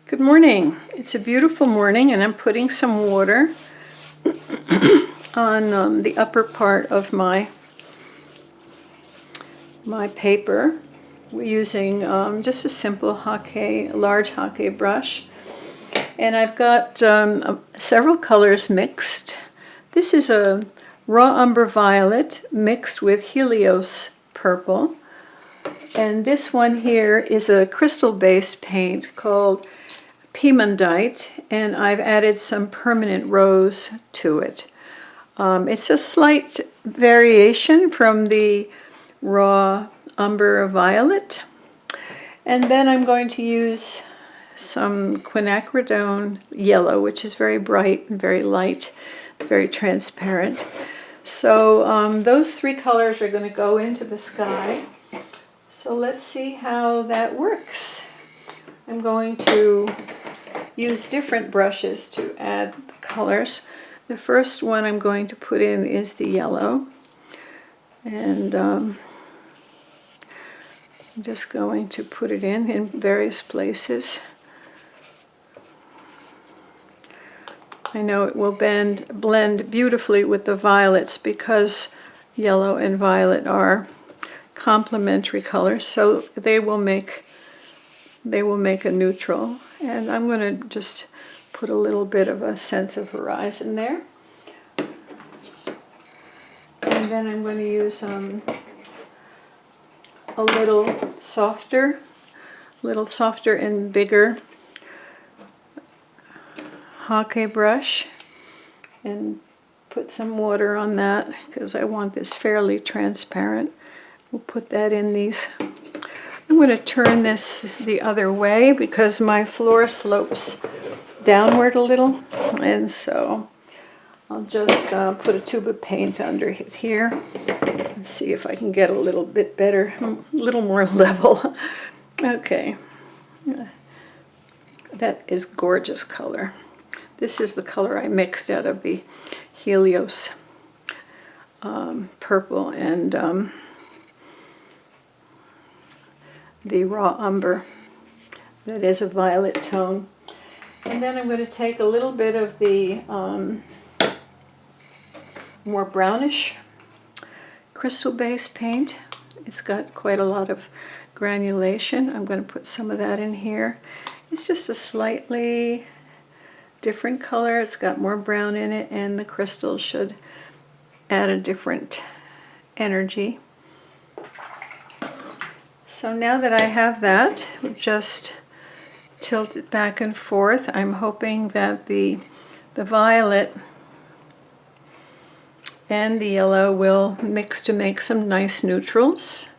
Good morning. It's a beautiful morning and I'm putting some water on the upper part of my paper. We're using just a simple large Hake brush. And I've got several colors mixed. This is a raw umber violet mixed with Helios purple. And this one here is a crystal-based paint called Pimandite, and I've added some permanent rose to it. It's a slight variation from the raw umber violet. And then I'm going to use some quinacridone yellow, which is very bright and very light, very transparent. So those three colors are going to go into the sky. So let's see how that works. I'm going to use different brushes to add the colors. The first one I'm going to put in is the yellow. And I'm just going to put it in various places. I know it will blend beautifully with the violets because yellow and violet are complementary colors, so they will make a neutral. And I'm going to just put a little bit of a sense of horizon there. And then I'm going to use a little softer and bigger Hake brush and put some water on that because I want this fairly transparent. We'll put that in these. I'm going to turn this the other way because my floor slopes downward a little, and so I'll just put a tube of paint under it here and see if I can get a little bit better, a little more level. Okay, that is gorgeous color. This is the color I mixed out of the Helios purple and the raw umber. That is a violet tone. And then I'm going to take a little bit of the more brownish crystal-based paint. It's got quite a lot of granulation. I'm going to put some of that in here. It's just a slightly different color. It's got more brown in it, and the crystal should add a different energy. So now that I have that, just tilt it back and forth. I'm hoping that the violet and the yellow will mix to make some nice neutrals.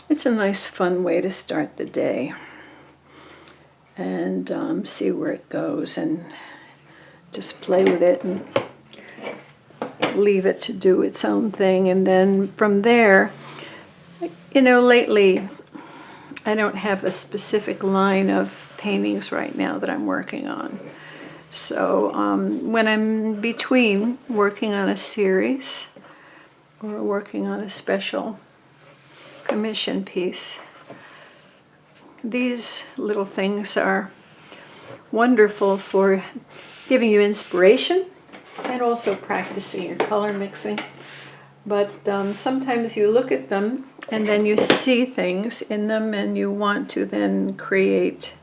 It's a nice fun way to start the day and see where it goes and just play with it and leave it to do its own thing. And then from there, you know, lately I don't have a specific line of paintings right now that I'm working on. So when I'm between working on a series or working on a special commission piece, these little things are wonderful for giving you inspiration and also practicing your color mixing. But sometimes you look at them and then you see things in them and you want to then create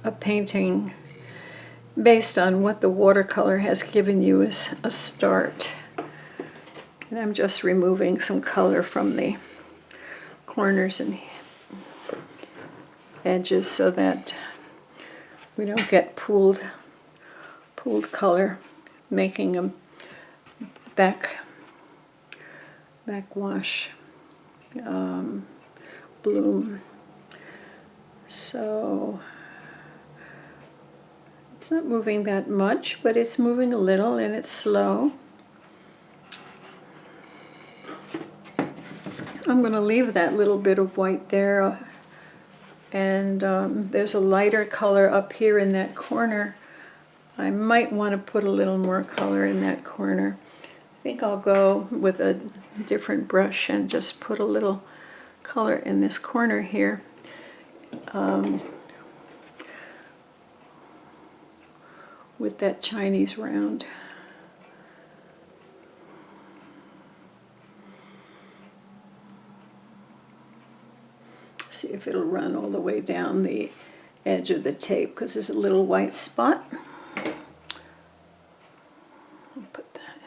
a painting based on what the watercolor has given you as a start. And I'm just removing some color from the corners and edges so that we don't get pooled color, making a backwash bloom. So it's not moving that much, but it's moving a little and it's slow. I'm going to leave that little bit of white there, and there's a lighter color up here in that corner. I might want to put a little more color in that corner. I think I'll go with a different brush and just put a little color in this corner here. With that Chinese round. See if it'll run all the way down the edge of the tape, because there's a little white spot. I'll put that,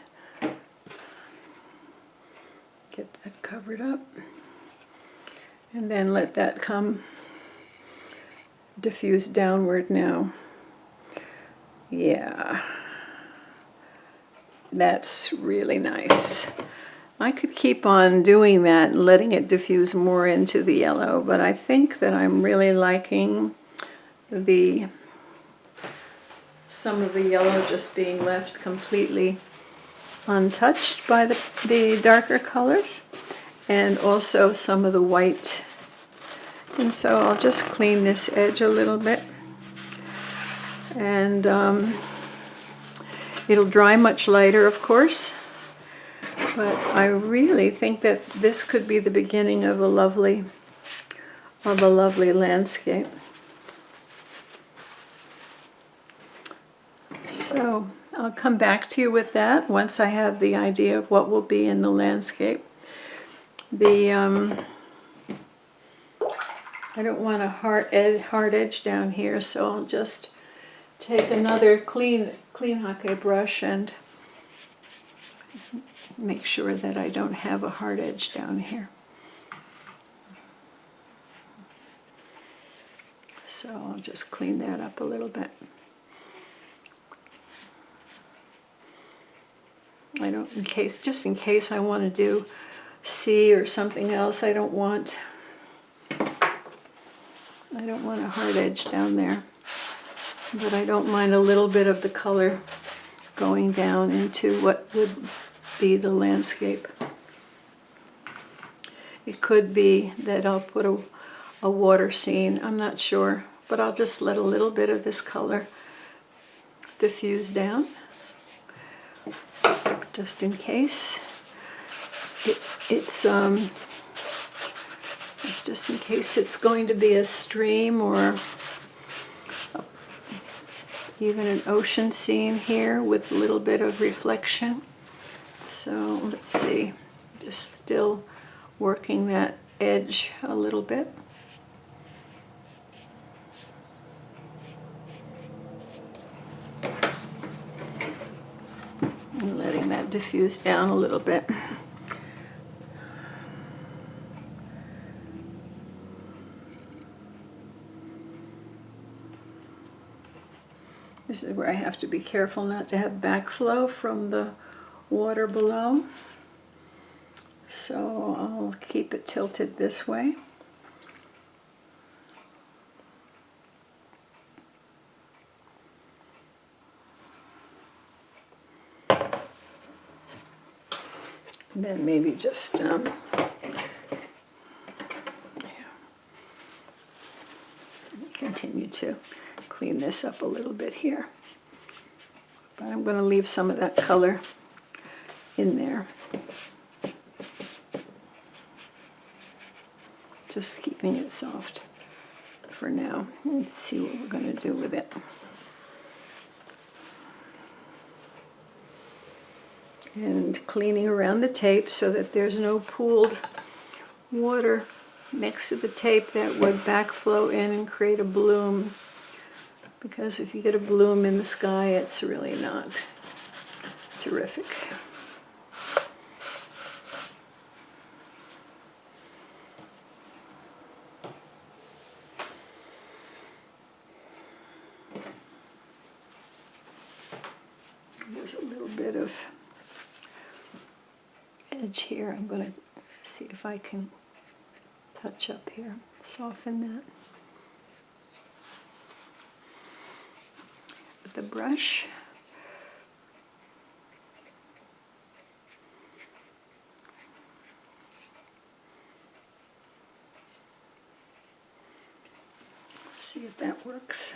get that covered up, and then let that come diffuse downward now. Yeah, that's really nice. I could keep on doing that and letting it diffuse more into the yellow, but I think that I'm really liking some of the yellow just being left completely untouched by the darker colors, and also some of the white. And so I'll just clean this edge a little bit. And it'll dry much lighter, of course, but I really think that this could be the beginning of a lovely landscape. So I'll come back to you with that once I have the idea of what will be in the landscape. I don't want a hard edge down here, so I'll just take another clean hake brush and make sure that I don't have a hard edge down here. So I'll just clean that up a little bit. Just in case I want to do C or something else, I don't want a hard edge down there. But I don't mind a little bit of the color going down into what would be the landscape. It could be that I'll put a water scene, I'm not sure, but I'll just let a little bit of this color diffuse down, just in case. Just in case it's going to be a stream or even an ocean scene here with a little bit of reflection. So let's see, just still working that edge a little bit. And letting that diffuse down a little bit. This is where I have to be careful not to have backflow from the water below. So I'll keep it tilted this way. And then maybe just continue to clean this up a little bit here. But I'm going to leave some of that color in there. Just keeping it soft for now. Let's see what we're going to do with it. And cleaning around the tape so that there's no pooled water next to the tape that would backflow in and create a bloom. Because if you get a bloom in the sky, it's really not terrific. There's a little bit of edge here. I'm going to see if I can touch up here, soften that with the brush. See if that works.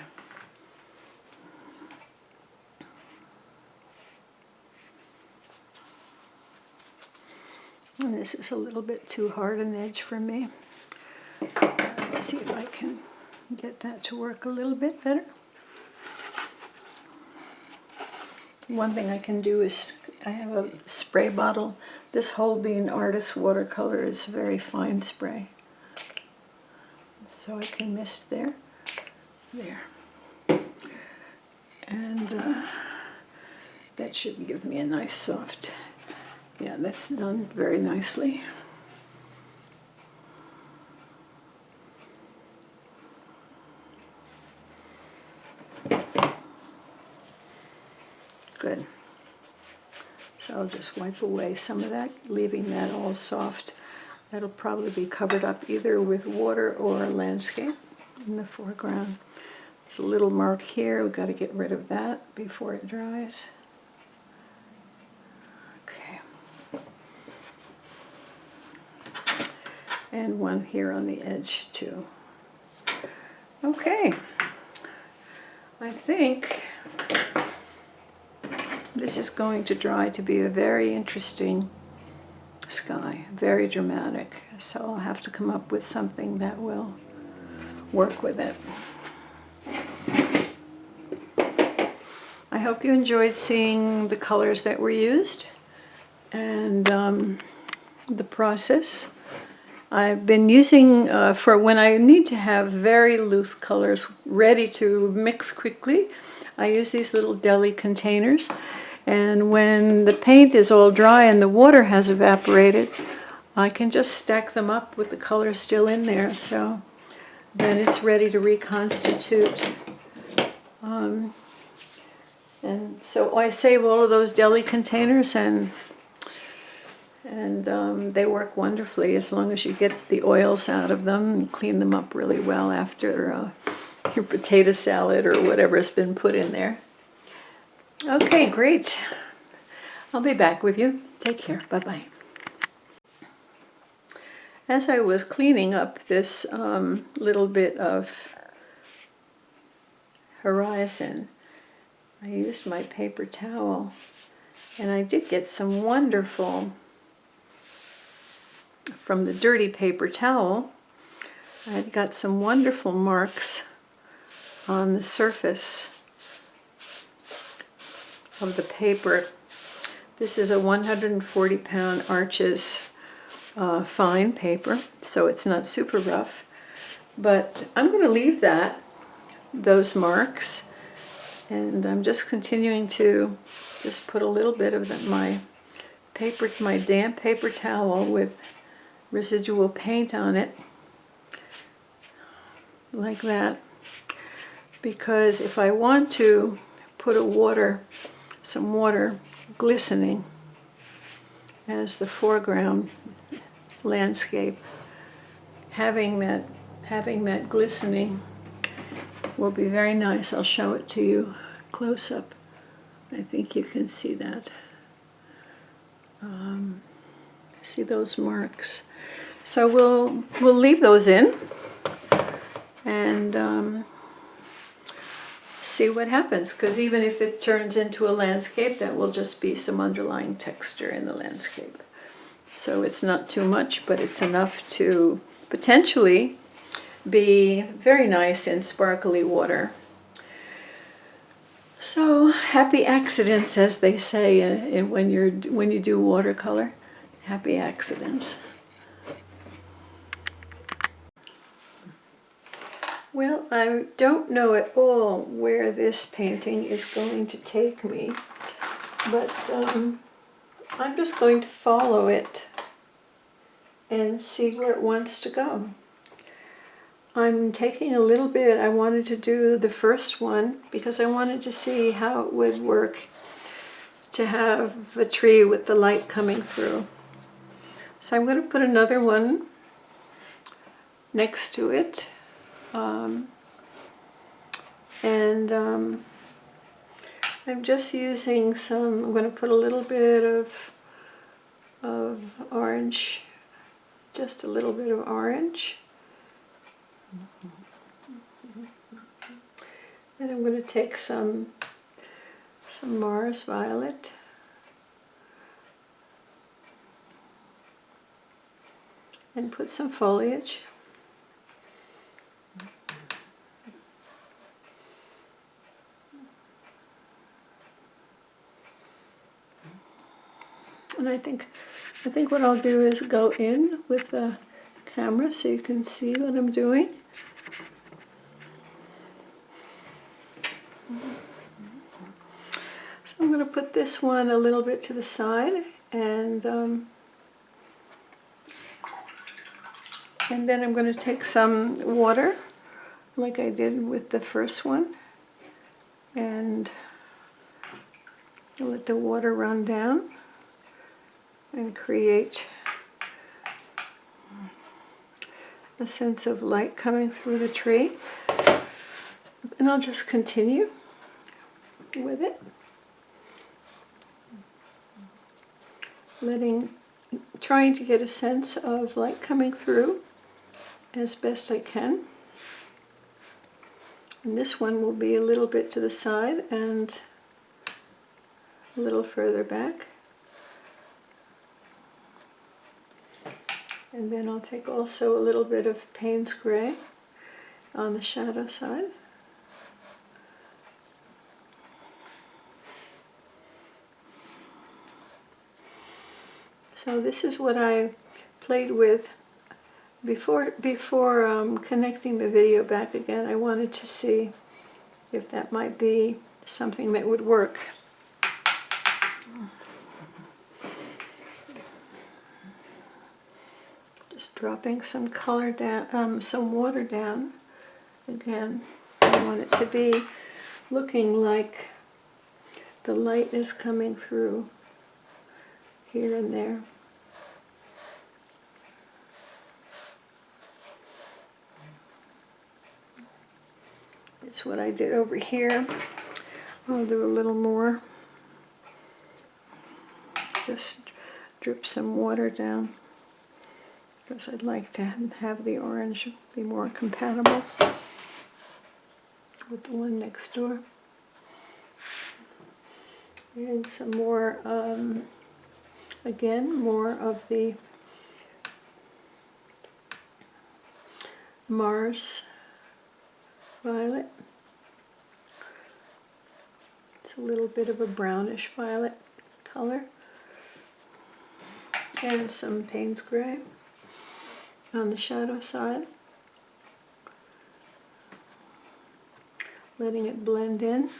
this is a little bit too hard an edge for me. Let's see if I can get that to work a little bit better. One thing I can do is, I have a spray bottle. This Holbein Artist Watercolor is very fine spray. So I can mist there. And that should give me a nice soft, yeah, that's done very nicely. Good. So I'll just wipe away some of that, leaving that all soft. That'll probably be covered up either with water or landscape in the foreground. There's a little mark here. We've got to get rid of that before it dries. Okay. And one here on the edge too. Okay. I think this is going to dry to be a very interesting sky, very dramatic. So I'll have to come up with something that will work with it. I hope you enjoyed seeing the colors that were used and the process. I've been using, for when I need to have very loose colors ready to mix quickly, I use these little deli containers. And when the paint is all dry and the water has evaporated, I can just stack them up with the color still in there. So then it's ready to reconstitute. And so I save all of those deli containers, and they work wonderfully as long as you get the oils out of them and clean them up really well after your potato salad or whatever has been put in there. Okay, great. I'll be back with you. Take care. Bye-bye. As I was cleaning up this little bit of horizon, I used my paper towel, and I did get some wonderful, from the dirty paper towel, I got some wonderful marks on the surface of the paper. This is a 140-pound Arches fine paper, so it's not super rough. But I'm going to leave those marks, and I'm just continuing to just put a little bit of my damp paper towel with residual paint on it, like that. Because if I want to put some water glistening as the foreground landscape, having that glistening will be very nice. I'll show it to you close up. I think you can see that. See those marks? So we'll leave those in and see what happens, because even if it turns into a landscape, that will just be some underlying texture in the landscape. So it's not too much, but it's enough to potentially be very nice in sparkly water. So happy accidents, as they say when you do watercolor. Happy accidents. Well, I don't know at all where this painting is going to take me, but I'm just going to follow it and see where it wants to go. I'm taking a little bit. I wanted to do the first one because I wanted to see how it would work to have a tree with the light coming through. So I'm going to put another one next to it. I'm just using I'm going to put a little bit of orange, just a little bit of orange. And I'm going to take some Mars Violet. and put some foliage. And I think what I'll do is go in with the camera so you can see what I'm doing. So I'm going to put this one a little bit to the side, and then I'm going to take some water, like I did with the first one, and let the water run down and create a sense of light coming through the tree. And I'll just continue with it, trying to get a sense of light coming through as best I can. And this one will be a little bit to the side and a little further back. And then I'll take also a little bit of Payne's Gray on the shadow side. So this is what I played with before connecting the video back again. I wanted to see if that might be something that would work. Just dropping some color down, some water down. Again, I want it to be looking like the light is coming through here and there. It's what I did over here. I'll do a little more. Just drip some water down, because I'd like to have the orange be more compatible with the one next door. And some more, again, more of the Mars violet. It's a little bit of a brownish violet color. And some Payne's Gray on the shadow side. Letting it blend in.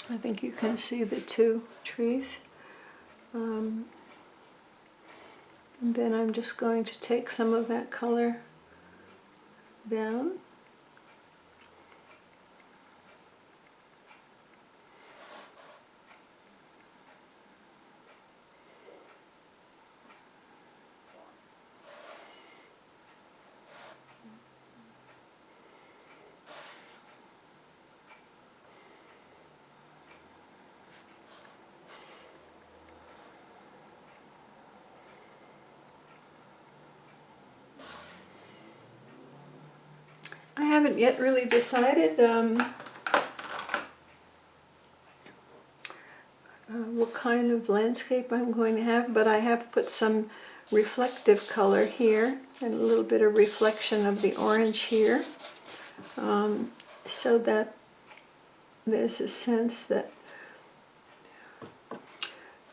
I think you can see the two trees. And then I'm just going to take some of that color down. I haven't yet really decided what kind of landscape I'm going to have, but I have put some reflective color here and a little bit of reflection of the orange here, so that there's a sense that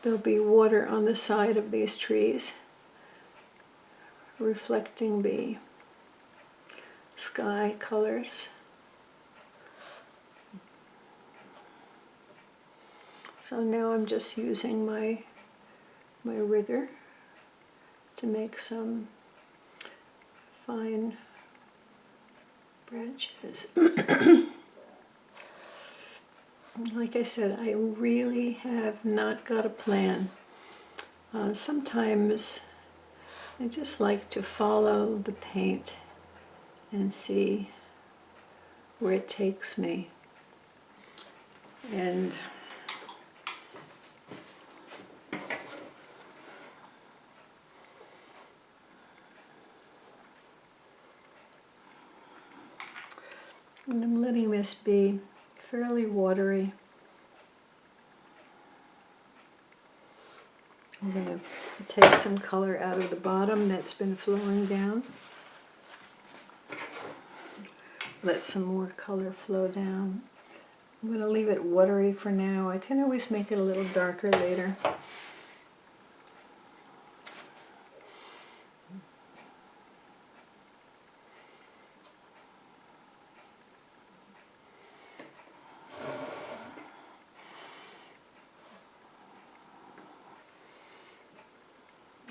there'll be water on the side of these trees, reflecting the sky colors. So now I'm just using my rigger to make some fine branches. Like I said, I really have not got a plan. Sometimes I just like to follow the paint and see where it takes me. And I'm letting this be fairly watery. I'm going to take some color out of the bottom that's been flowing down. Let some more color flow down. I'm going to leave it watery for now. I can always make it a little darker later.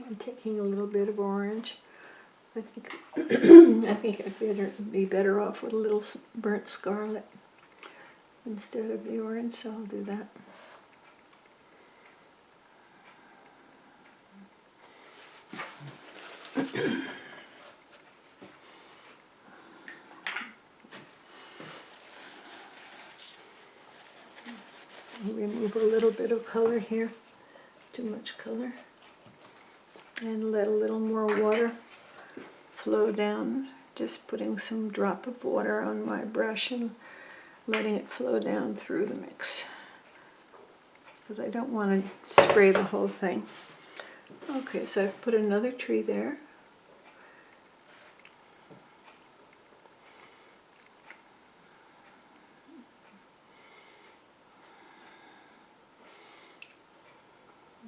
I'm taking a little bit of orange. I think I think I'd be better off with a little burnt scarlet instead of the orange, so I'll do that. I'll remove a little bit of color here, too much color, and let a little more water flow down. Just putting some drop of water on my brush and letting it flow down through the mix, because I don't want to spray the whole thing. Okay, so I've put another tree there.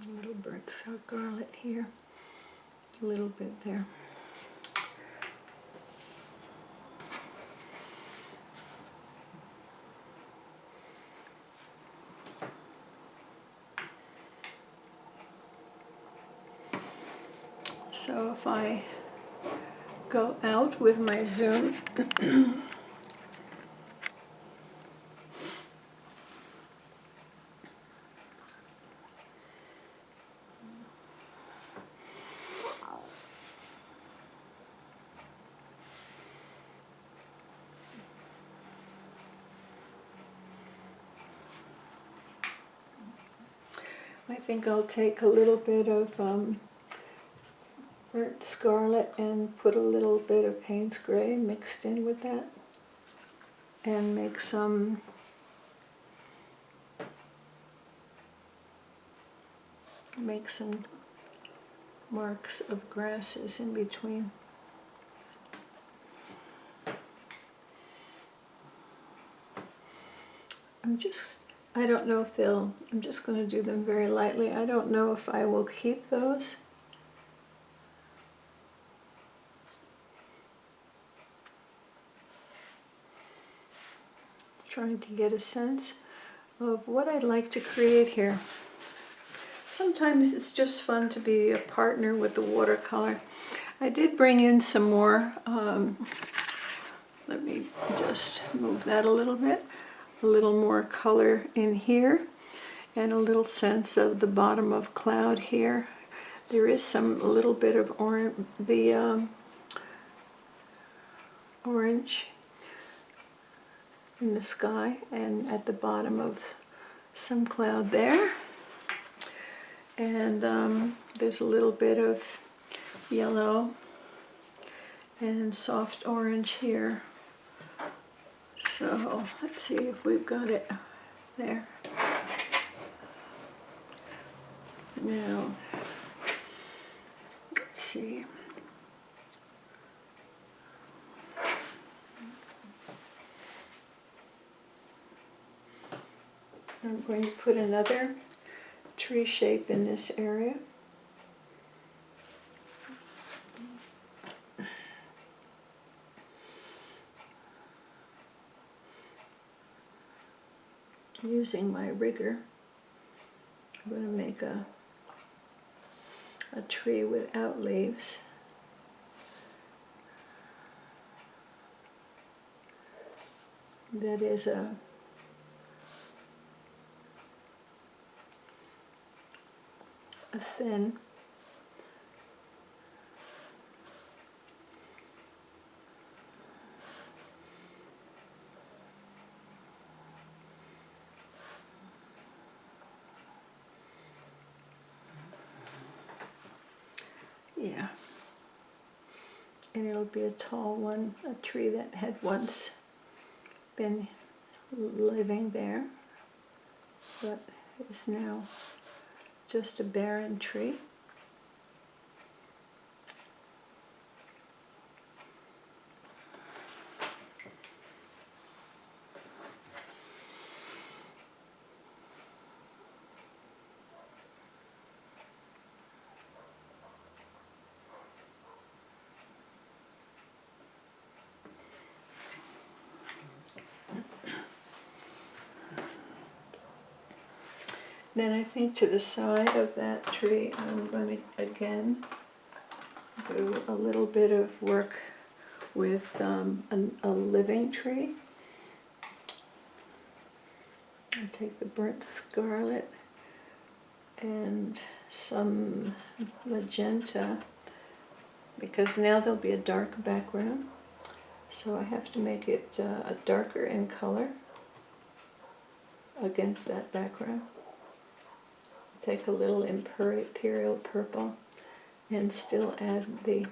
A little burnt scarlet here, a little bit there. So if I go out with my zoom, I think I'll take a little bit of burnt scarlet and put a little bit of Payne's Gray mixed in with that, and make some marks of grasses in between. I don't know if I'm just going to do them very lightly. I don't know if I will keep those. Trying to get a sense of what I'd like to create here. Sometimes it's just fun to be a partner with the watercolor. I did bring in some more, let me just move that a little bit, a little more color in here, and a little sense of the bottom of cloud here. There is a little bit of orange in the sky, and at the bottom of some cloud there. And there's a little bit of yellow and soft orange here. So let's see if we've got it there. Now, let's see. I'm going to put another tree shape in this area. Using my rigger, I'm going to make a tree without leaves. That is a thin yeah, and it'll be a tall one, a tree that had once been living there, but is now just a barren tree. Then I think to the side of that tree, I'm going to again do a little bit of work with a living tree. I take the burnt scarlet and some magenta, because now there'll be a dark background, so I have to make it a darker in color against that background. Take a little imperial purple and still add the,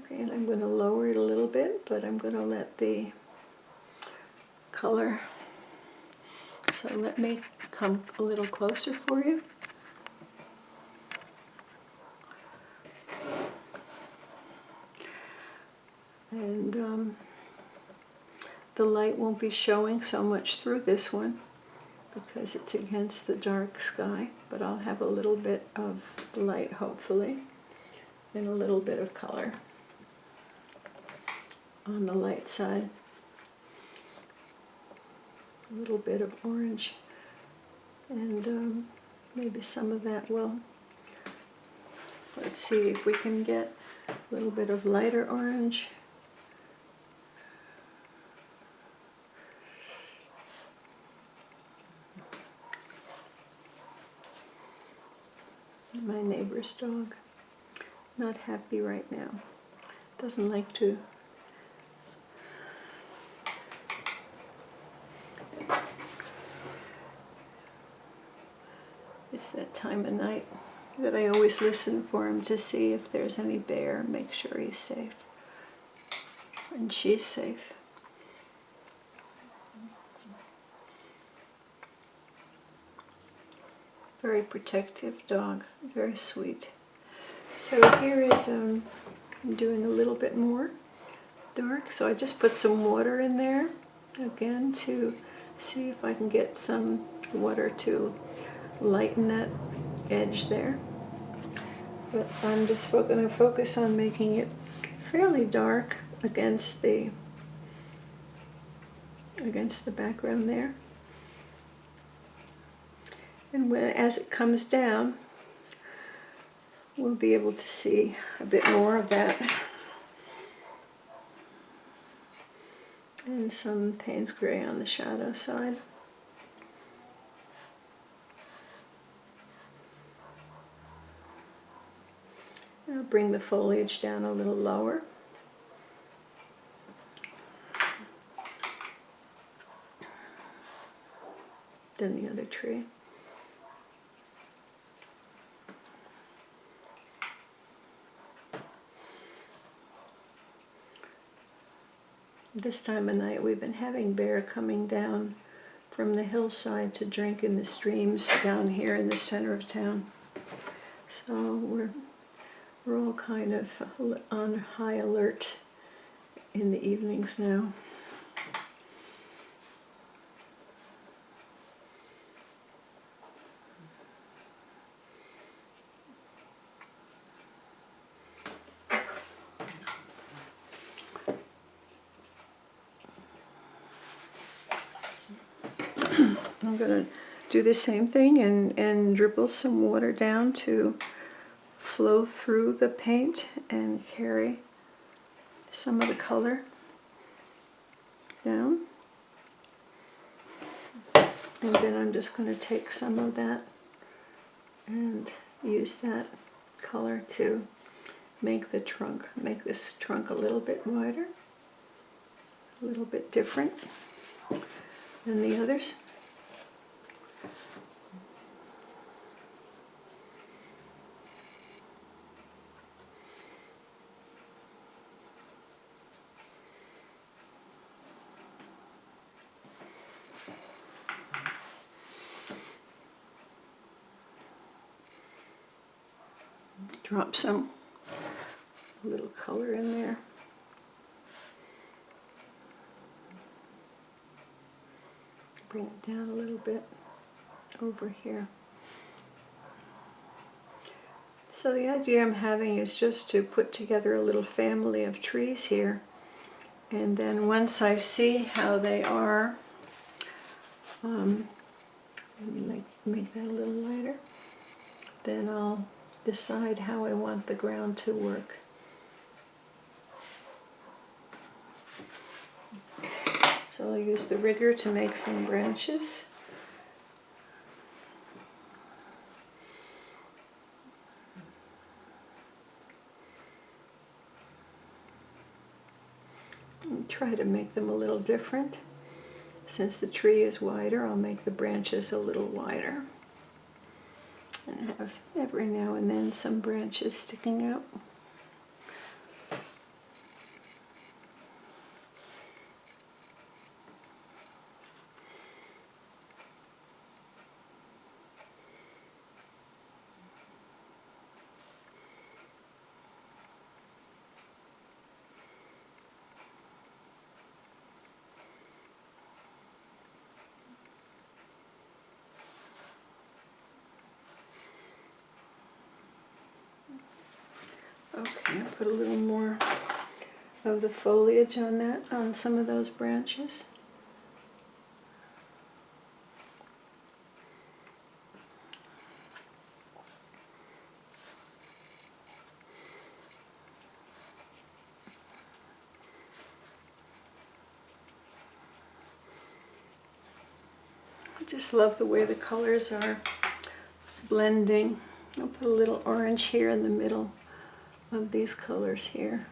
okay, and I'm going to lower it a little bit, but I'm going to let the color, so let me come a little closer for you. And the light won't be showing so much through this one because it's against the dark sky, but I'll have a little bit of light hopefully and a little bit of color on the light side. A little bit of orange, and maybe some of that will, let's see if we can get a little bit of lighter orange. My neighbor's dog, not happy right now, doesn't like to it's that time of night that I always listen for him to see if there's any bear, make sure he's safe. And she's safe. Very protective dog, very sweet. So here is, I'm doing a little bit more dark, so I just put some water in there, again, to see if I can get some water to lighten that edge there. But I'm just going to focus on making it fairly dark against the background there. And as it comes down, we'll be able to see a bit more of that. And some Payne's Gray on the shadow side. I'll bring the foliage down a little lower. Than the other tree. This time of night we've been having bear coming down from the hillside to drink in the streams down here in the center of town. So we're all kind of on high alert in the evenings now. I'm going to do the same thing and dribble some water down to flow through the paint and carry some of the color down. And then I'm just going to take some of that and use that color to make this trunk a little bit wider, a little bit different than the others. drop some little color in there. Bring it down a little bit over here. So the idea I'm having is just to put together a little family of trees here, and then once I see how they are, let me make that a little lighter, then I'll decide how I want the ground to work. So I'll use the rigger to make some branches. And try to make them a little different. Since the tree is wider, I'll make the branches a little wider. And have every now and then some branches sticking out. Okay, I'll put a little more of the foliage on that, on some of those branches. I just love the way the colors are blending. I'll put a little orange here in the middle of these colors here.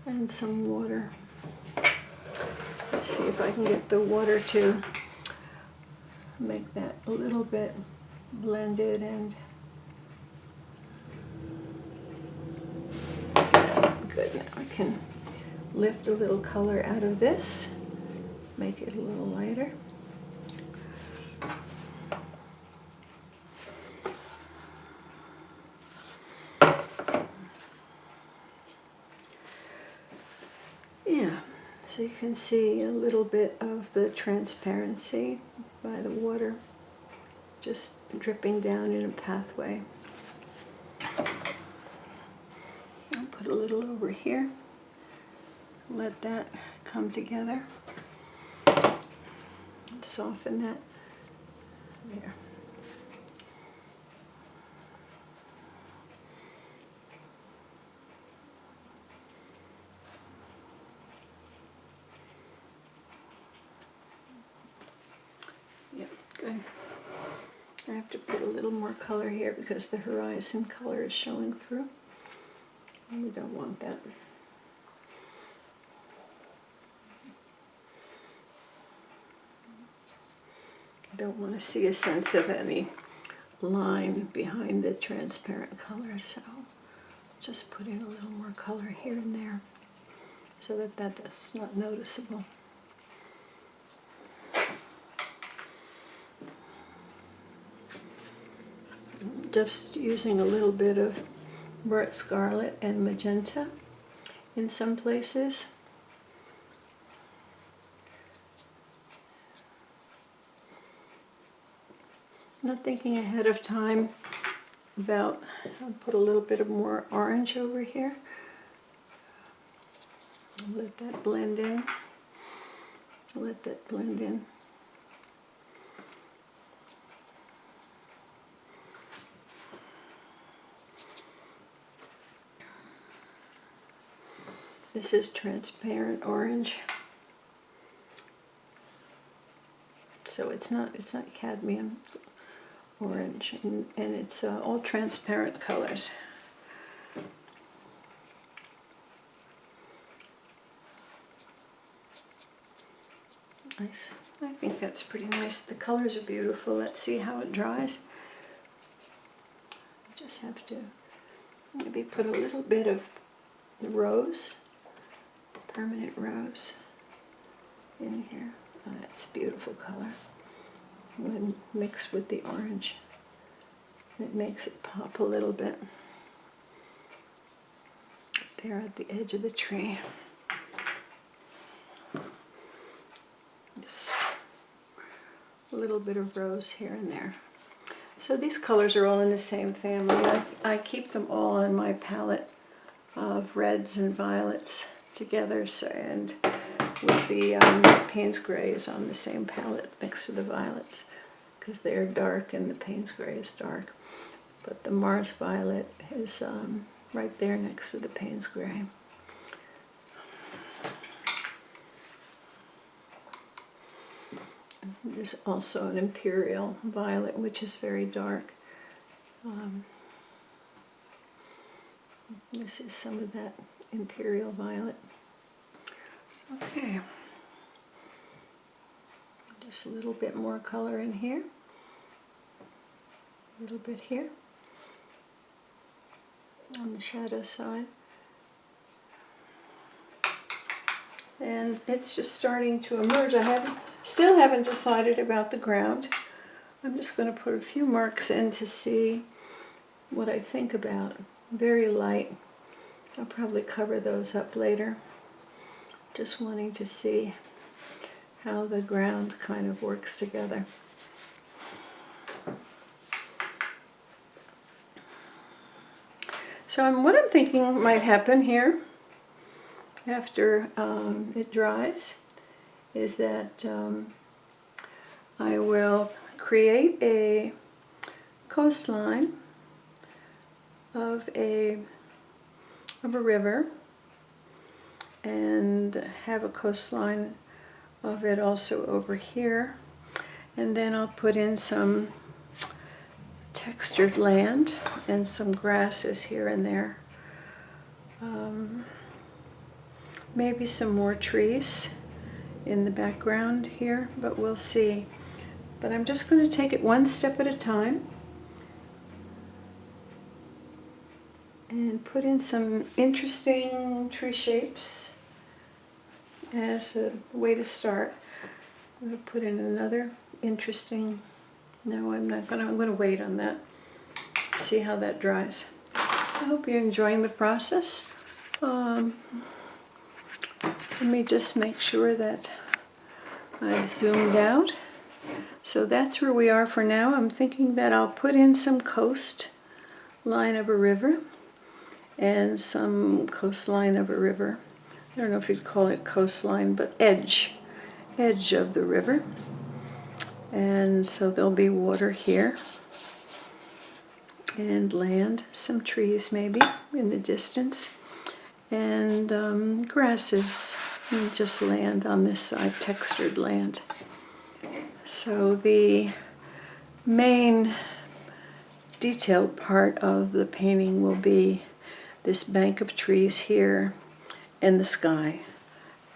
And some water. Let's see if I can get the water to make that a little bit blended and good. Now I can lift a little color out of this, make it a little lighter. Yeah, so you can see a little bit of the transparency by the water just dripping down in a pathway. I'll put a little over here, let that come together, soften that there. Yep, good. I have to put a little more color here because the horizon color is showing through. And we don't want that. I don't want to see a sense of any line behind the transparent color, so just put in a little more color here and there so that that's not noticeable. Just using a little bit of burnt scarlet and magenta in some places. Not thinking ahead of time about, I'll put a little bit of more orange over here. Let that blend in. Let that blend in. This is transparent orange. So it's not cadmium orange, and it's all transparent colors. Nice. I think that's pretty nice. The colors are beautiful. Let's see how it dries. Just have to maybe put a little bit of the rose, permanent rose, in here. Oh, that's a beautiful color when mixed with the orange. It makes it pop a little bit there at the edge of the tree. Just a little bit of rose here and there. So these colors are all in the same family. I keep them all on my palette of reds and violets together, so, and with the Payne's Grays on the same palette next to the violets, because they are dark and the Payne's Gray is dark. But the Mars Violet is right there next to the Payne's Gray. There's also an Imperial Violet, which is very dark. This is some of that Imperial Violet. Okay. Just a little bit more color in here. A little bit here on the shadow side. And it's just starting to emerge. I still haven't decided about the ground. I'm just going to put a few marks in to see what I think about. Very light. I'll probably cover those up later. Just wanting to see how the ground kind of works together. So what I'm thinking might happen here after it dries is that I will create a coastline of a river and have a coastline of it also over here, and then I'll put in some textured land and some grasses here and there. Maybe some more trees in the background here, but we'll see. But I'm just going to take it one step at a time and put in some interesting tree shapes as a way to start. I'm going to put in another interesting, no, I'm going to wait on that, see how that dries. I hope you're enjoying the process. Let me just make sure that I've zoomed out. So that's where we are for now. I'm thinking that I'll put in some coastline of a river and some coastline of a river. I don't know if you'd call it coastline, but edge of the river. And so there'll be water here and land, some trees maybe in the distance, and grasses, and just land on this side, textured land. So the main detailed part of the painting will be this bank of trees here and the sky,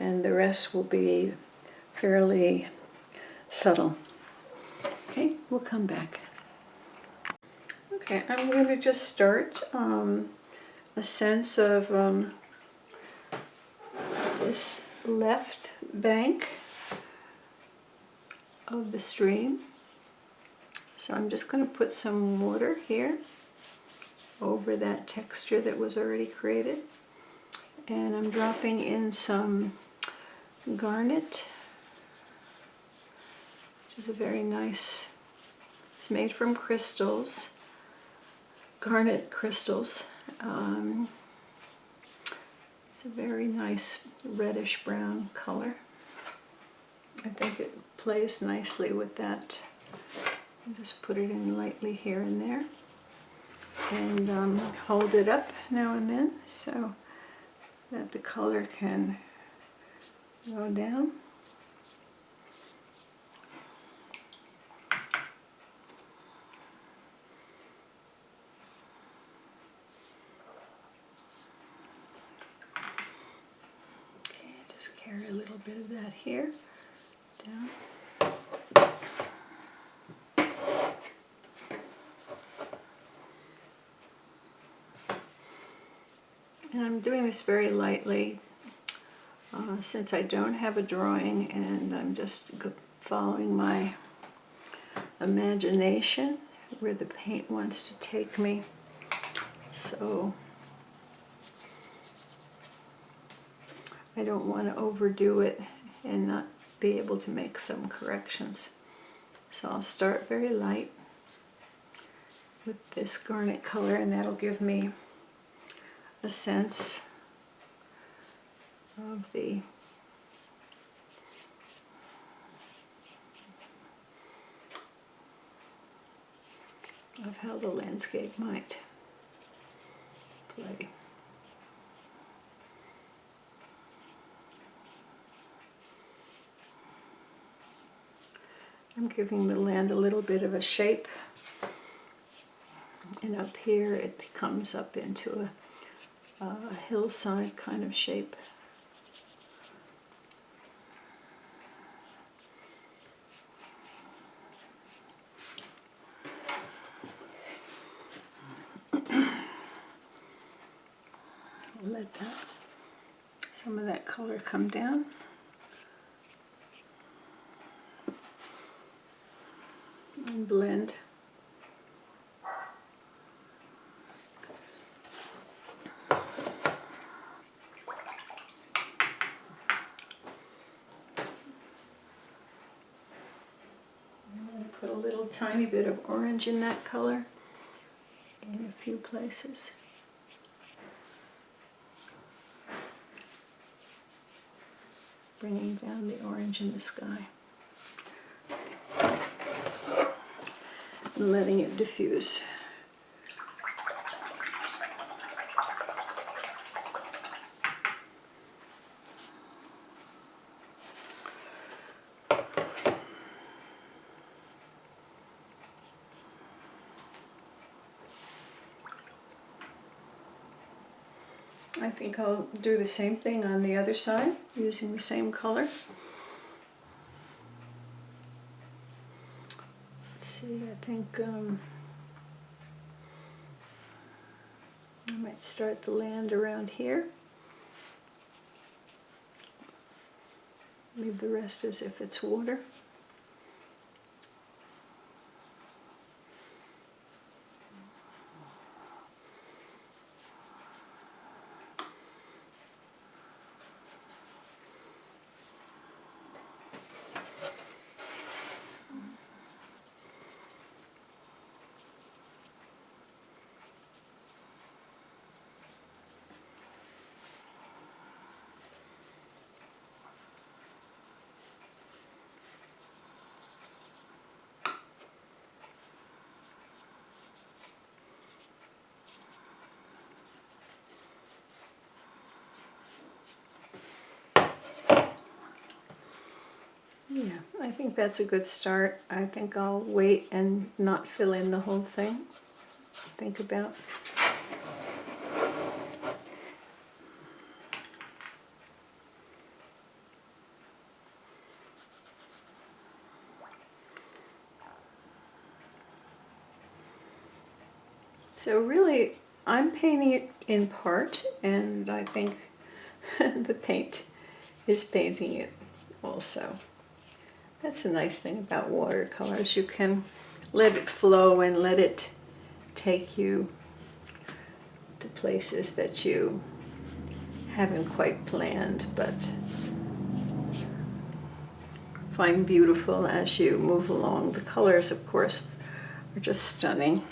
and the rest will be fairly subtle. Okay, we'll come back. Okay, I'm going to just start a sense of this left bank of the stream. So I'm just going to put some water here over that texture that was already created. And I'm dropping in some garnet, which is a very nice, it's made from crystals, garnet crystals. It's a very nice reddish brown color. I think it plays nicely with that. I'll just put it in lightly here and there, and hold it up now and then so that the color can go down. Okay, just carry a little bit of that here down. And I'm doing this very lightly since I don't have a drawing and I'm just following my imagination where the paint wants to take me. So I don't want to overdo it and not be able to make some corrections. So I'll start very light with this garnet color, and that'll give me a sense of how the landscape might play. I'm giving the land a little bit of a shape, and up here it comes up into a hillside kind of shape. Let some of that color come down. And blend. I'm going to put a little tiny bit of orange in that color in a few places. Bringing down the orange in the sky. And letting it diffuse. I think I'll do the same thing on the other side, using the same color. Let's see, I think I might start the land around here. Leave the rest as if it's water. Yeah, I think that's a good start. I think I'll wait and not fill in the whole thing. Think about. So really, I'm painting it in part, and I think the paint is painting it also. That's the nice thing about watercolors. You can let it flow and let it take you to places that you haven't quite planned, but find beautiful as you move along. The colors, of course, are just stunning.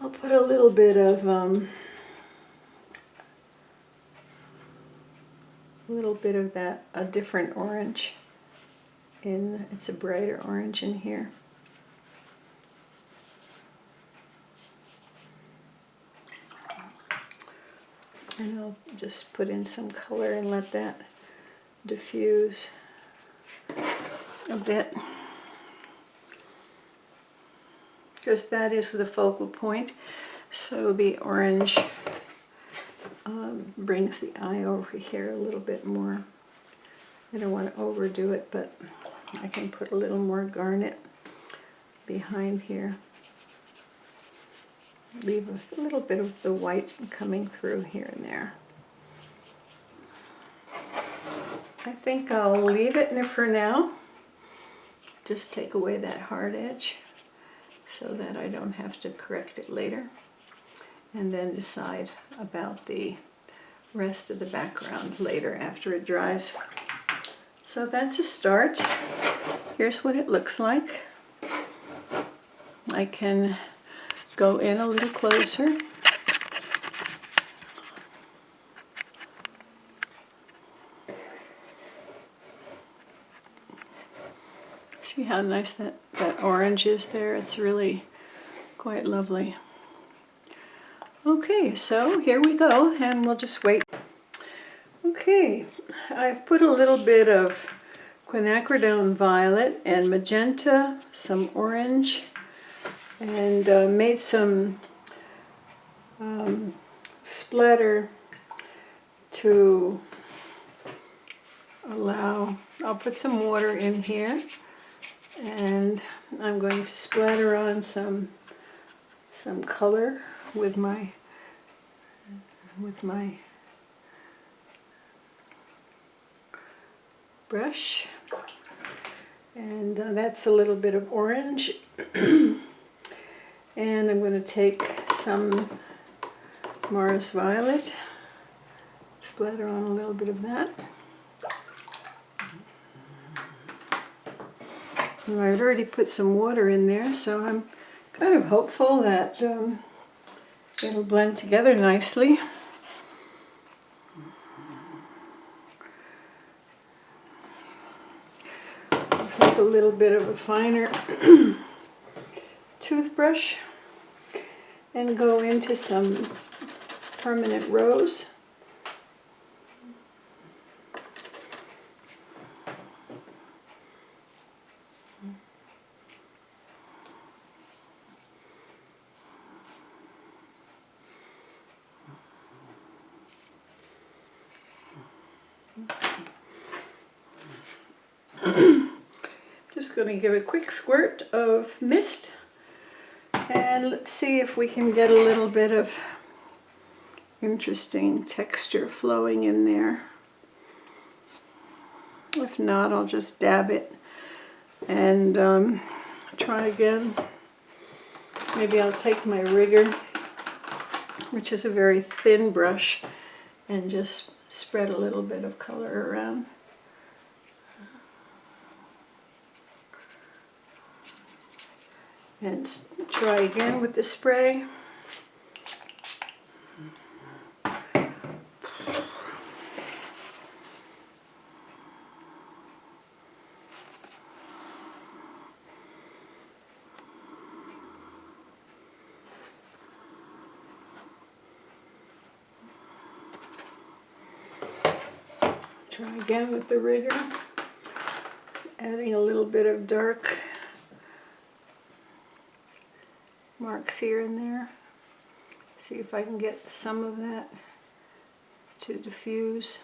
I'll put a little bit of that, a different orange in, it's a brighter orange in here. And I'll just put in some color and let that diffuse a bit, because that is the focal point. So the orange brings the eye over here a little bit more. I don't want to overdo it, but I can put a little more garnet behind here. Leave a little bit of the white coming through here and there. I think I'll leave it for now. Just take away that hard edge. so that I don't have to correct it later, and then decide about the rest of the background later after it dries. So that's a start. Here's what it looks like. I can go in a little closer. See how nice that orange is there? It's really quite lovely. Okay, so here we go, and we'll just wait. Okay, I've put a little bit of quinacridone violet and magenta, some orange, and made some splatter to allow, I'll put some water in here, and I'm going to splatter on some color with my brush, and that's a little bit of orange. And I'm going to take some Mars Violet, splatter on a little bit of that. And I've already put some water in there, so I'm kind of hopeful that it'll blend together nicely. I'll take a little bit of a finer toothbrush and go into some permanent rose. Just going to give a quick squirt of mist, and let's see if we can get a little bit of interesting texture flowing in there. If not, I'll just dab it and try again. Maybe I'll take my rigger, which is a very thin brush, and just spread a little bit of color around. And try again with the spray. Try again with the rigger, adding a little bit of dark marks here and there. See if I can get some of that to diffuse.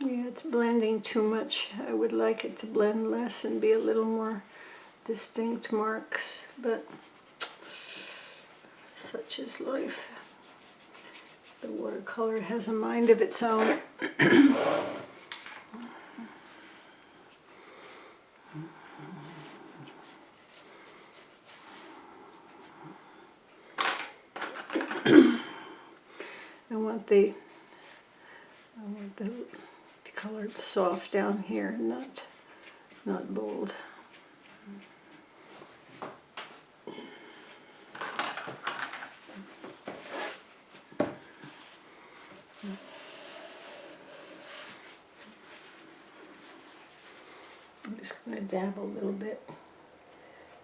Yeah, it's blending too much. I would like it to blend less and be a little more distinct marks, but such is life. The watercolor has a mind of its own. I want the color soft down here, not bold. I'm just going to dab a little bit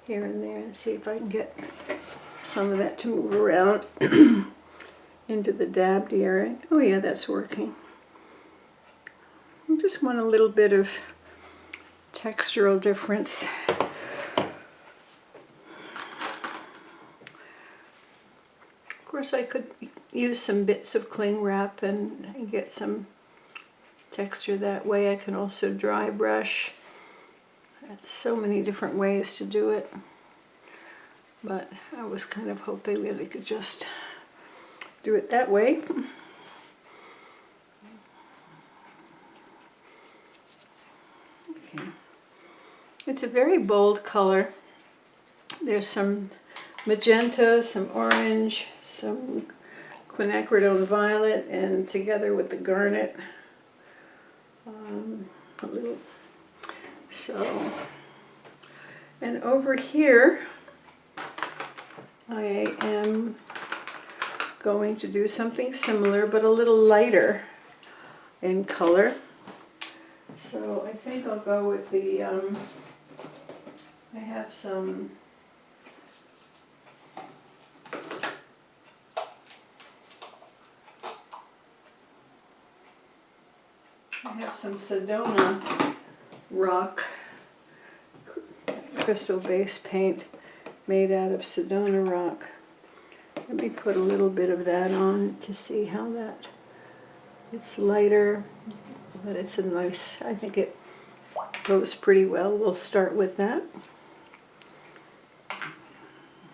here and there and see if I can get some of that to move around into the dabbed area. Oh yeah, that's working. I just want a little bit of textural difference. Of course I could use some bits of cling wrap and get some texture that way. I can also dry brush. That's so many different ways to do it. But I was kind of hoping that I could just do it that way. Okay. It's a very bold color. There's some magenta, some orange, some quinacridone violet, and together with the garnet, a little. So, and over here, I am going to do something similar, but a little lighter in color. So I think I'll go with the, I have some Sedona rock crystal base paint made out of Sedona rock. Let me put a little bit of that on to see how that, it's lighter, but it's a nice, I think it goes pretty well. We'll start with that.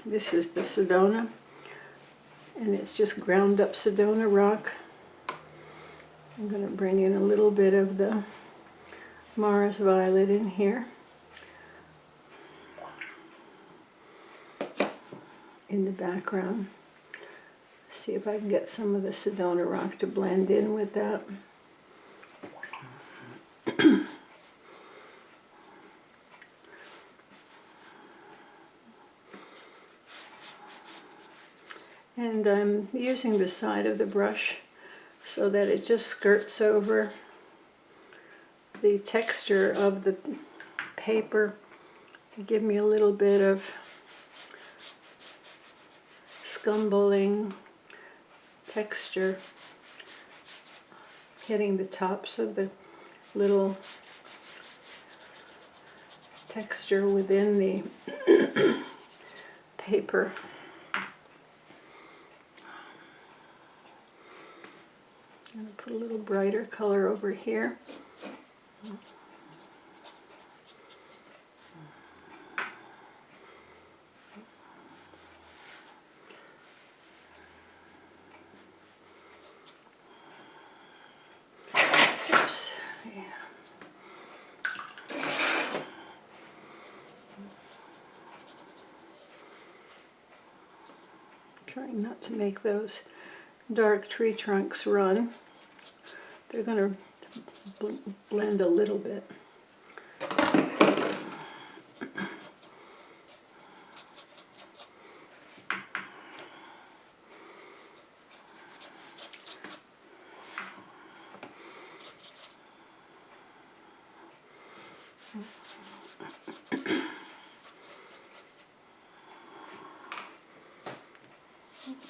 This is the Sedona, and it's just ground up Sedona rock. I'm going to bring in a little bit of the Mars Violet in here. In the background. See if I can get some of the Sedona rock to blend in with that. And I'm using the side of the brush so that it just skirts over the texture of the paper to give me a little bit of scumbling texture, hitting the tops of the little texture within the paper. I'm going to put a little brighter color over here. Oops. Yeah. Trying not to make those dark tree trunks run. They're going to blend a little bit.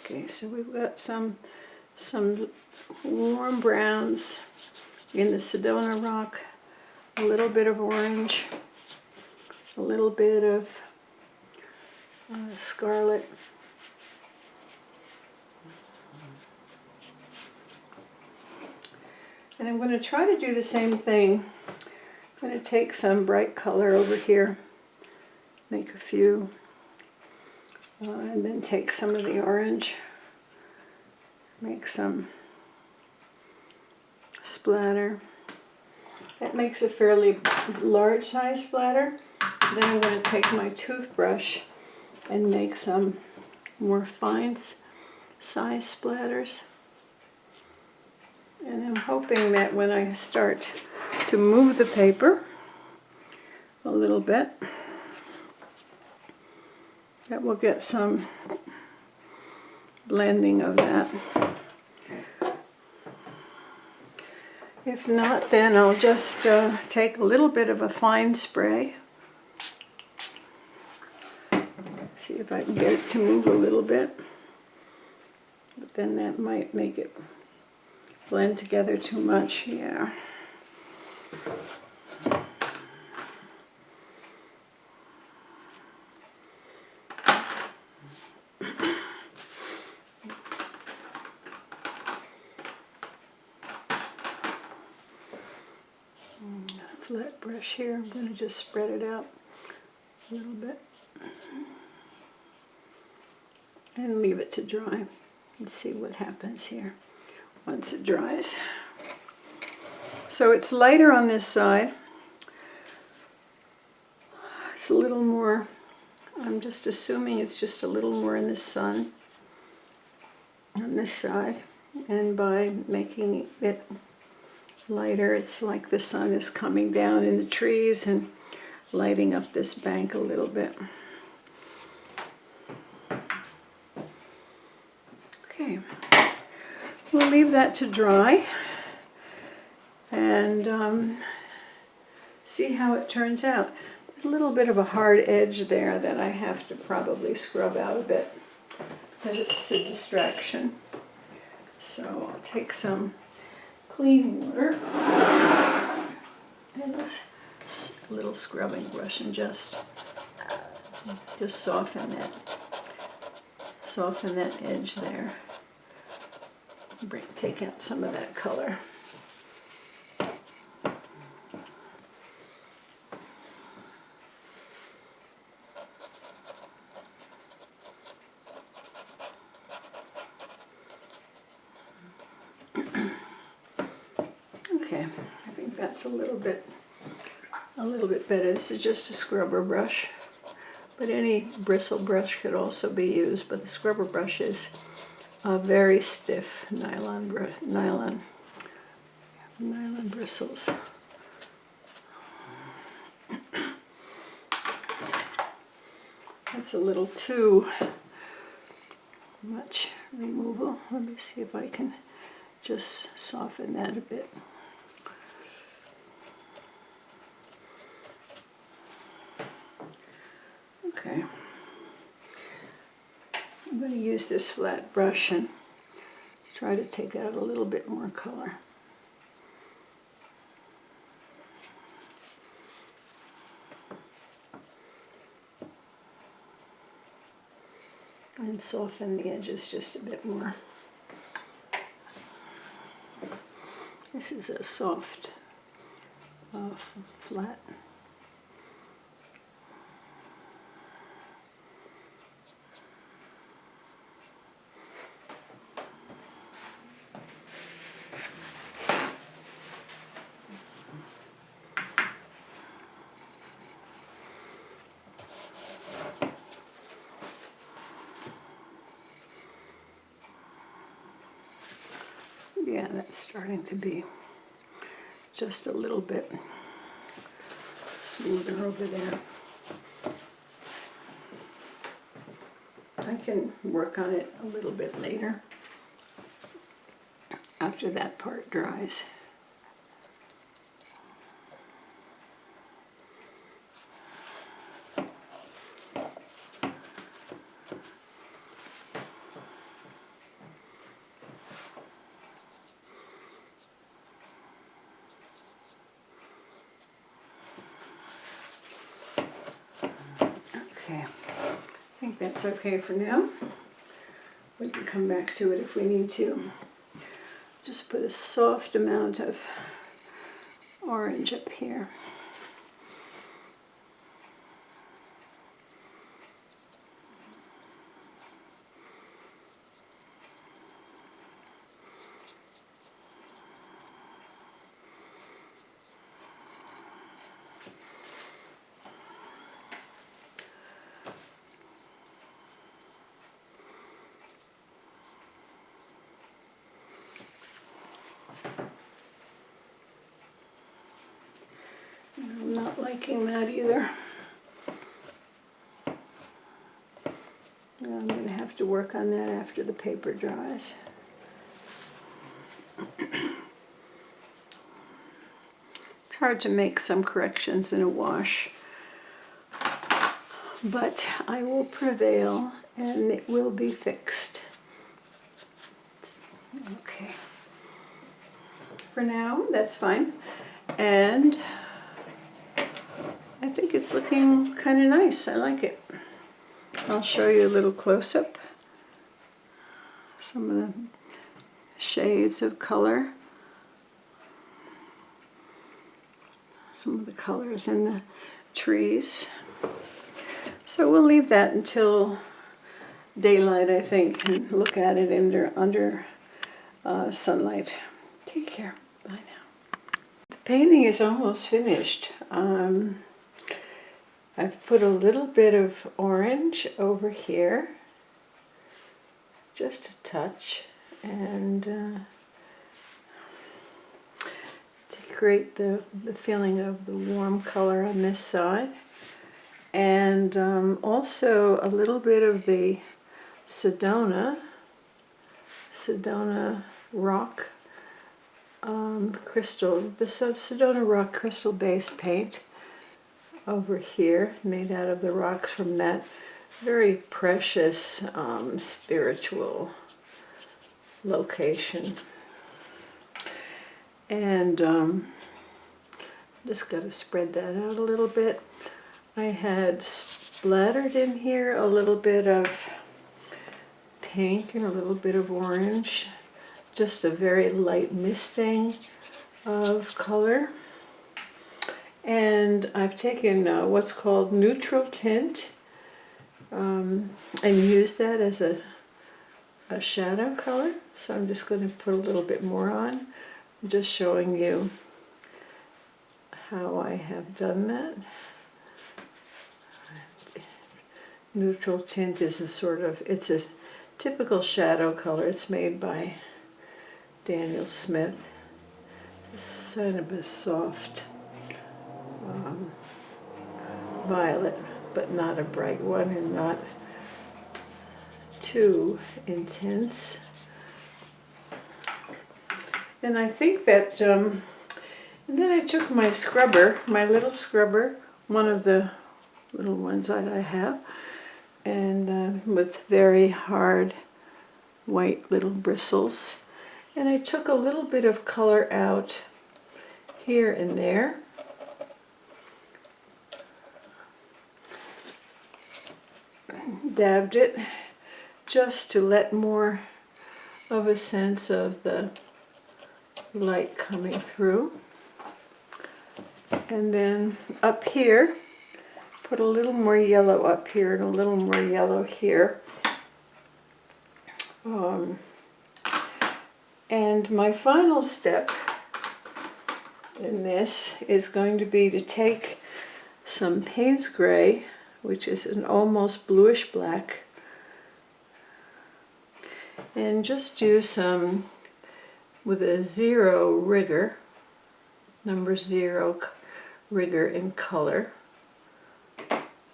Okay, so we've got some warm browns in the Sedona rock, a little bit of orange, a little bit of scarlet. And I'm going to try to do the same thing. I'm going to take some bright color over here, make a few, and then take some of the orange, make some splatter. That makes a fairly large size splatter. Then I'm going to take my toothbrush and make some more fine size splatters. And I'm hoping that when I start to move the paper a little bit, that we'll get some blending of that. If not, then I'll just take a little bit of a fine spray. See if I can get it to move a little bit. But then that might make it blend together too much. Yeah. flat brush here. I'm going to just spread it out a little bit and leave it to dry and see what happens here once it dries. So it's lighter on this side. It's a little more, I'm just assuming it's just a little more in the sun on this side. And by making it lighter, it's like the sun is coming down in the trees and lighting up this bank a little bit. Okay, we'll leave that to dry and see how it turns out. There's a little bit of a hard edge there that I have to probably scrub out a bit because it's a distraction. So I'll take some clean water and a little scrubbing brush and just soften that edge there. Take out some of that color. Okay, I think that's a little bit better. This is just a scrubber brush, but any bristle brush could also be used, but the scrubber brush is a very stiff nylon bristles. That's a little too much removal. Let me see if I can just soften that a bit. Okay. I'm going to use this flat brush and try to take out a little bit more color. And soften the edges just a bit more. This is a soft, flat. Yeah, that's starting to be just a little bit smoother over there. I can work on it a little bit later after that part dries. Okay, I think that's okay for now. We can come back to it if we need to. Just put a soft amount of orange up here. I'm not liking that either. I'm going to have to work on that after the paper dries. It's hard to make some corrections in a wash, but I will prevail and it will be fixed. Okay. For now, that's fine. And I think it's looking kind of nice. I like it. I'll show you a little close-up. Some of the shades of color. some of the colors in the trees. So we'll leave that until daylight, I think, and look at it under sunlight. Take care. Bye now. The painting is almost finished. I've put a little bit of orange over here, just a touch, and create the feeling of the warm color on this side, and also a little bit of the Sedona rock crystal, the Sedona rock crystal based paint over here, made out of the rocks from that very precious spiritual location. And just got to spread that out a little bit. I had splattered in here a little bit of pink and a little bit of orange, just a very light misting of color. And I've taken what's called neutral tint and used that as a shadow color. So I'm just going to put a little bit more on. I'm just showing you how I have done that. Neutral tint is it's a typical shadow color. It's made by Daniel Smith. It's kind of a soft violet, but not a bright one and not too intense. And I think that, and then I took my scrubber, my little scrubber, one of the little ones that I have, and with very hard white little bristles. And I took a little bit of color out here and there. Dabbed it just to let more of a sense of the light coming through. And then up here, put a little more yellow up here and a little more yellow here. And my final step in this is going to be to take some Payne's Gray, which is an almost bluish black, and just do some with a 0 rigor, number 0 rigor in color.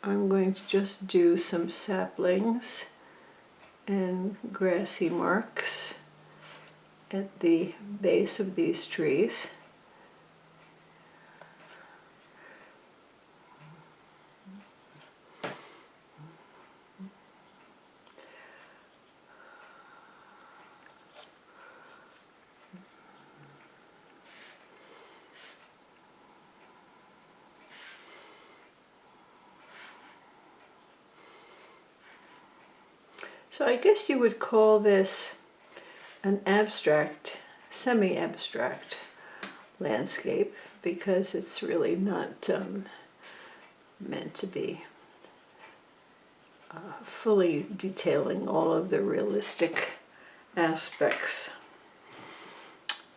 I'm going to just do some saplings and grassy marks at the base of these trees. So I guess you would call this an abstract, semi-abstract landscape, because it's really not meant to be fully detailing all of the realistic aspects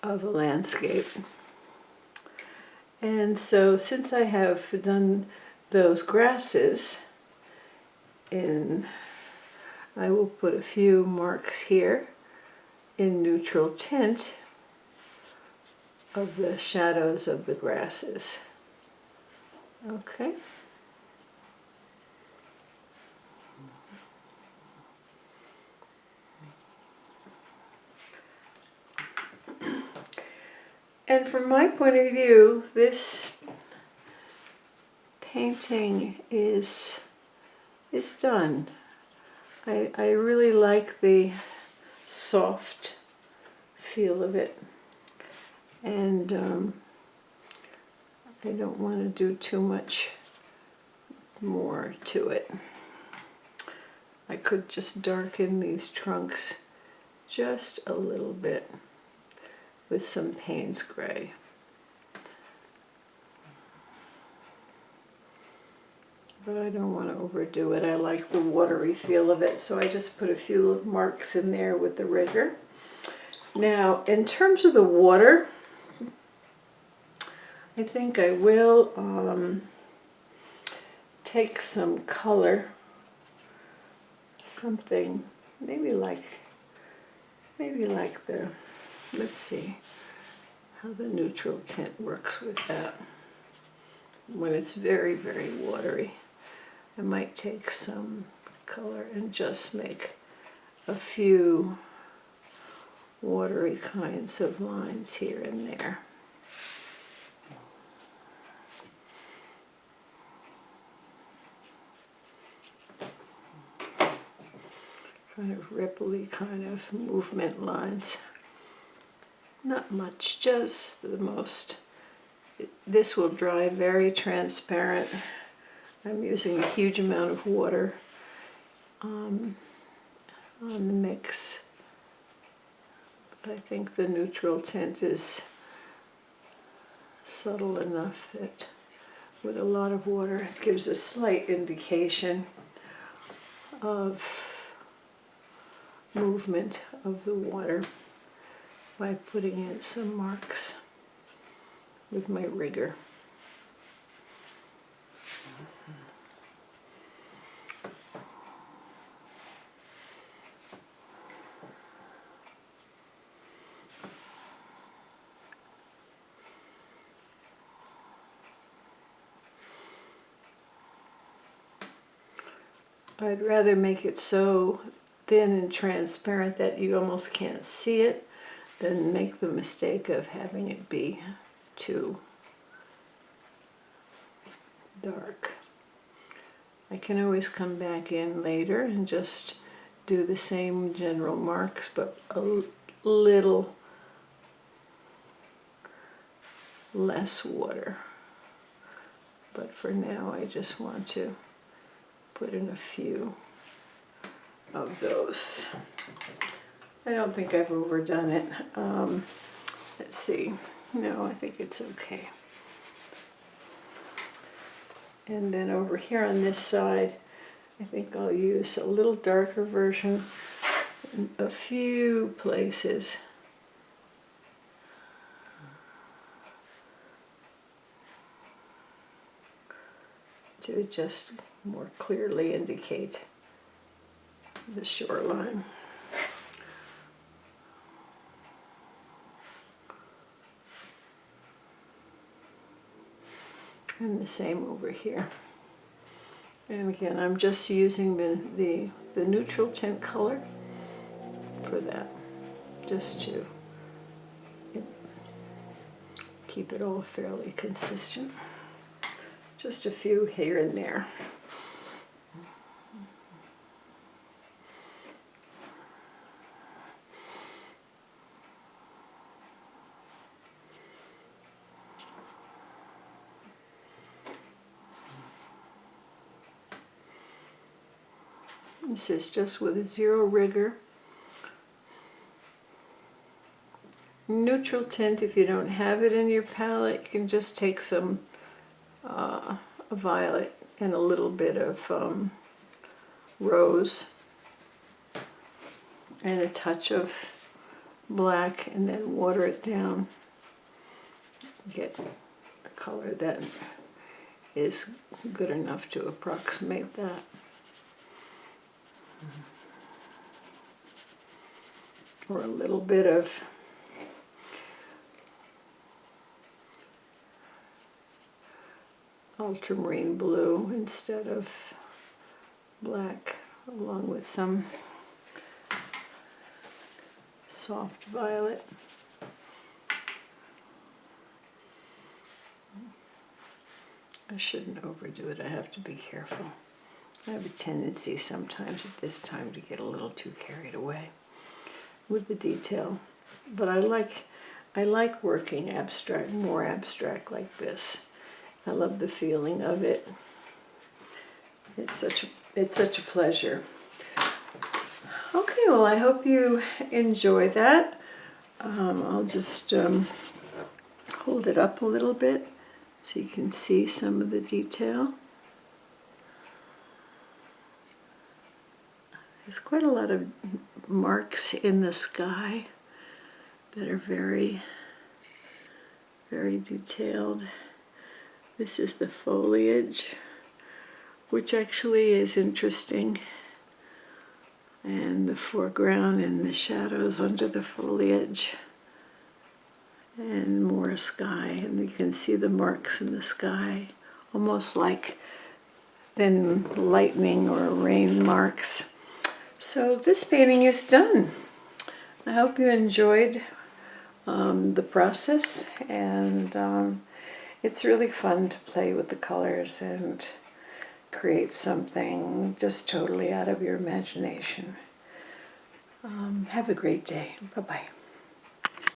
of a landscape. And so since I have done those grasses I will put a few marks here in neutral tint of the shadows of the grasses. Okay. And from my point of view, this painting is done. I really like the soft feel of it, and I don't want to do too much more to it. I could just darken these trunks just a little bit with some Payne's Gray. but I don't want to overdo it. I like the watery feel of it, so I just put a few marks in there with the rigger. Now, in terms of the water, I think I will take some color, something maybe like the, let's see how the neutral tint works with that. When it's very, very watery, I might take some color and just make a few watery kinds of lines here and there. Kind of ripply kind of movement lines. Not much, just the most. This will dry very transparent. I'm using a huge amount of water on the mix. But I think the neutral tint is subtle enough that with a lot of water it gives a slight indication of movement of the water by putting in some marks with my rigger. I'd rather make it so thin and transparent that you almost can't see it than make the mistake of having it be too dark. I can always come back in later and just do the same general marks, but a little less water. But for now, I just want to put in a few of those. I don't think I've overdone it. Let's see. No, I think it's okay. And then over here on this side, I think I'll use a little darker version in a few places. To just more clearly indicate the shoreline. And the same over here. And again, I'm just using the neutral tint color for that, just to keep it all fairly consistent. Just a few here and there. This is just with a zero rigger. Neutral tint, if you don't have it in your palette, you can just take some a violet and a little bit of rose and a touch of black, and then water it down. Get a color that is good enough to approximate that. Or a little bit of ultramarine blue instead of black, along with some soft violet. I shouldn't overdo it. I have to be careful. I have a tendency sometimes at this time to get a little too carried away with the detail, but I like working abstract, more abstract like this. I love the feeling of it. It's such a pleasure. Okay, well, I hope you enjoy that. I'll just hold it up a little bit so you can see some of the detail. There's quite a lot of marks in the sky that are very, very detailed. This is the foliage, which actually is interesting, and the foreground and the shadows under the foliage, and more sky, and you can see the marks in the sky, almost like thin lightning or rain marks. So this painting is done. I hope you enjoyed the process, and it's really fun to play with the colors and create something just totally out of your imagination. Have a great day. Bye-bye.